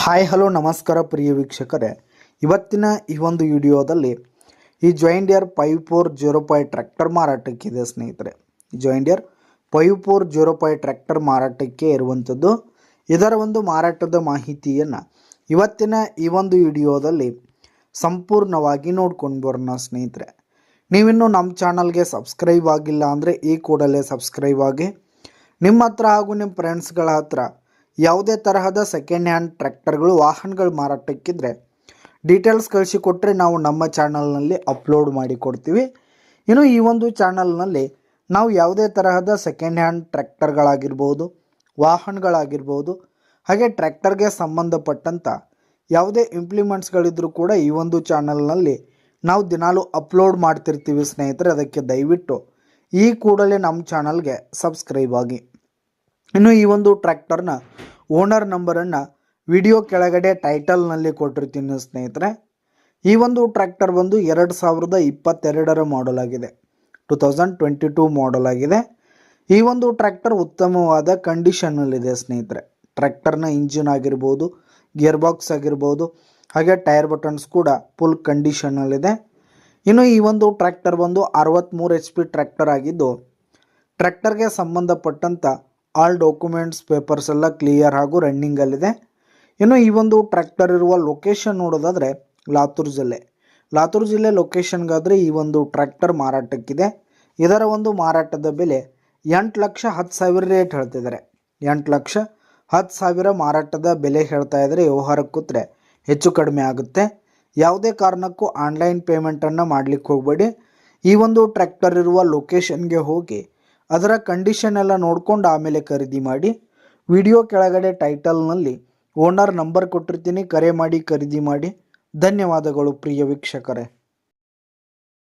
Hi hello ನಮಸ್ಕಾರ ಪ್ರಿಯ ವೀಕ್ಷಕರೇ, ಇವತ್ತಿನ ಈ ಒಂದು ವಿಡಿಯೋದಲ್ಲಿ ಈ ಜಾಯಿಂಟ್ ಡಿಯರ್ 5405 ಟ್ರ್ಯಾಕ್ಟರ್ ಮಾರಾಟಕ್ಕಿದೆ ಸ್ನೇಹಿತರೆ. ಜಾಯಿಂಟ್ ಡಿಯರ್ 5405 ಟ್ರ್ಯಾಕ್ಟರ್ ಮಾರಾಟಕ್ಕೆ ಇರುವಂಥದ್ದು. ಇದರ ಒಂದು ಮಾರಾಟದ ಮಾಹಿತಿಯನ್ನು ಇವತ್ತಿನ ಈ ಒಂದು ವಿಡಿಯೋದಲ್ಲಿ ಸಂಪೂರ್ಣವಾಗಿ ನೋಡ್ಕೊಂಡು ಬರೋಣ ಸ್ನೇಹಿತರೆ. ನೀವಿನ್ನೂ ನಮ್ಮ ಚಾನಲ್ಗೆ ಸಬ್ಸ್ಕ್ರೈಬ್ ಆಗಿಲ್ಲ ಅಂದರೆ ಈ ಕೂಡಲೇ ಸಬ್ಸ್ಕ್ರೈಬ್ ಆಗಿ, ನಿಮ್ಮ ಹತ್ರ ಹಾಗೂ ನಿಮ್ಮ ಫ್ರೆಂಡ್ಸ್ಗಳ ಹತ್ರ ಯಾವುದೇ ತರಹದ ಸೆಕೆಂಡ್ ಹ್ಯಾಂಡ್ ಟ್ರ್ಯಾಕ್ಟರ್ಗಳು ವಾಹನಗಳು ಮಾರಾಟಕ್ಕಿದ್ರೆ ಡೀಟೇಲ್ಸ್ ಕಳಿಸಿಕೊಟ್ರೆ ನಾವು ನಮ್ಮ ಚಾನಲ್ನಲ್ಲಿ ಅಪ್ಲೋಡ್ ಮಾಡಿ ಕೊಡ್ತೀವಿ. ಇನ್ನು ಈ ಒಂದು ಚಾನಲ್ನಲ್ಲಿ ನಾವು ಯಾವುದೇ ತರಹದ ಸೆಕೆಂಡ್ ಹ್ಯಾಂಡ್ ಟ್ರ್ಯಾಕ್ಟರ್ಗಳಾಗಿರ್ಬೋದು, ವಾಹನಗಳಾಗಿರ್ಬೋದು, ಹಾಗೆ ಟ್ರ್ಯಾಕ್ಟರ್ಗೆ ಸಂಬಂಧಪಟ್ಟಂಥ ಯಾವುದೇ ಇಂಪ್ಲಿಮೆಂಟ್ಸ್ಗಳಿದ್ರೂ ಕೂಡ ಈ ಒಂದು ಚಾನಲ್ನಲ್ಲಿ ನಾವು ದಿನಾಲೂ ಅಪ್ಲೋಡ್ ಮಾಡ್ತಿರ್ತೀವಿ ಸ್ನೇಹಿತರೆ. ಅದಕ್ಕೆ ದಯವಿಟ್ಟು ಈ ಕೂಡಲೇ ನಮ್ಮ ಚಾನಲ್ಗೆ ಸಬ್ಸ್ಕ್ರೈಬ್ ಆಗಿ. ಇನ್ನು ಈ ಒಂದು ಟ್ರ್ಯಾಕ್ಟರ್ನ ಓನರ್ ನಂಬರನ್ನು ವಿಡಿಯೋ ಕೆಳಗಡೆ ಟೈಟಲ್ನಲ್ಲಿ ಕೊಟ್ಟಿರ್ತೀನಿ ಸ್ನೇಹಿತರೆ. ಈ ಒಂದು ಟ್ರ್ಯಾಕ್ಟರ್ ಬಂದು 2022 ಮಾಡಲ್ ಆಗಿದೆ, 2022 ಮಾಡಲ್ ಆಗಿದೆ. ಈ ಒಂದು ಟ್ರ್ಯಾಕ್ಟರ್ ಉತ್ತಮವಾದ ಕಂಡೀಷನ್ನಲ್ಲಿದೆ ಸ್ನೇಹಿತರೆ. ಟ್ರ್ಯಾಕ್ಟರ್ನ ಇಂಜಿನ್ ಆಗಿರ್ಬೋದು, ಗೇರ್ ಬಾಕ್ಸ್ ಆಗಿರ್ಬೋದು, ಹಾಗೆ ಟೈರ್ ಬಟನ್ಸ್ ಕೂಡ ಫುಲ್ ಕಂಡೀಷನ್ನಲ್ಲಿದೆ. ಇನ್ನು ಈ ಒಂದು ಟ್ರ್ಯಾಕ್ಟರ್ ಬಂದು 63 HP ಟ್ರ್ಯಾಕ್ಟರ್ ಆಗಿದ್ದು, ಟ್ರ್ಯಾಕ್ಟರ್ಗೆ ಸಂಬಂಧಪಟ್ಟಂಥ ಆಲ್ ಡಾಕ್ಯುಮೆಂಟ್ಸ್ ಪೇಪರ್ಸ್ ಎಲ್ಲ ಕ್ಲಿಯರ್ ಹಾಗೂ ರನ್ನಿಂಗಲ್ಲಿದೆ. ಇನ್ನು ಈ ಒಂದು ಟ್ರ್ಯಾಕ್ಟರ್ ಇರುವ ಲೊಕೇಶನ್ ನೋಡೋದಾದರೆ ಲಾತೂರು ಜಿಲ್ಲೆ ಲೊಕೇಶನ್ಗಾದರೆ ಈ ಒಂದು ಟ್ರ್ಯಾಕ್ಟರ್ ಮಾರಾಟಕ್ಕಿದೆ. ಇದರ ಒಂದು ಮಾರಾಟದ ಬೆಲೆ 8,10,000 ರೇಟ್ ಹೇಳ್ತಿದ್ದಾರೆ. 8,10,000 ಮಾರಾಟದ ಬೆಲೆ ಹೇಳ್ತಾ ಇದ್ದಾರೆ. ವ್ಯವಹಾರಕ್ಕೆ ಕೂತ್ರೆ ಹೆಚ್ಚು ಕಡಿಮೆ ಆಗುತ್ತೆ. ಯಾವುದೇ ಕಾರಣಕ್ಕೂ ಆನ್ಲೈನ್ ಪೇಮೆಂಟನ್ನು ಮಾಡಲಿಕ್ಕೆ ಹೋಗಬೇಡಿ. ಈ ಒಂದು ಟ್ರ್ಯಾಕ್ಟರ್ ಇರುವ ಲೊಕೇಶನ್ಗೆ ಹೋಗಿ ಅದರ ಕಂಡೀಷನ್ ಎಲ್ಲ ನೋಡ್ಕೊಂಡು ಆಮೇಲೆ ಖರೀದಿ ಮಾಡಿ. ವಿಡಿಯೋ ಕೆಳಗಡೆ ಟೈಟಲ್ನಲ್ಲಿ ಓನರ್ ನಂಬರ್ ಕೊಟ್ಟಿರ್ತೀನಿ, ಕರೆ ಮಾಡಿ ಖರೀದಿ ಮಾಡಿ. ಧನ್ಯವಾದಗಳು ಪ್ರಿಯ ವೀಕ್ಷಕರೇ.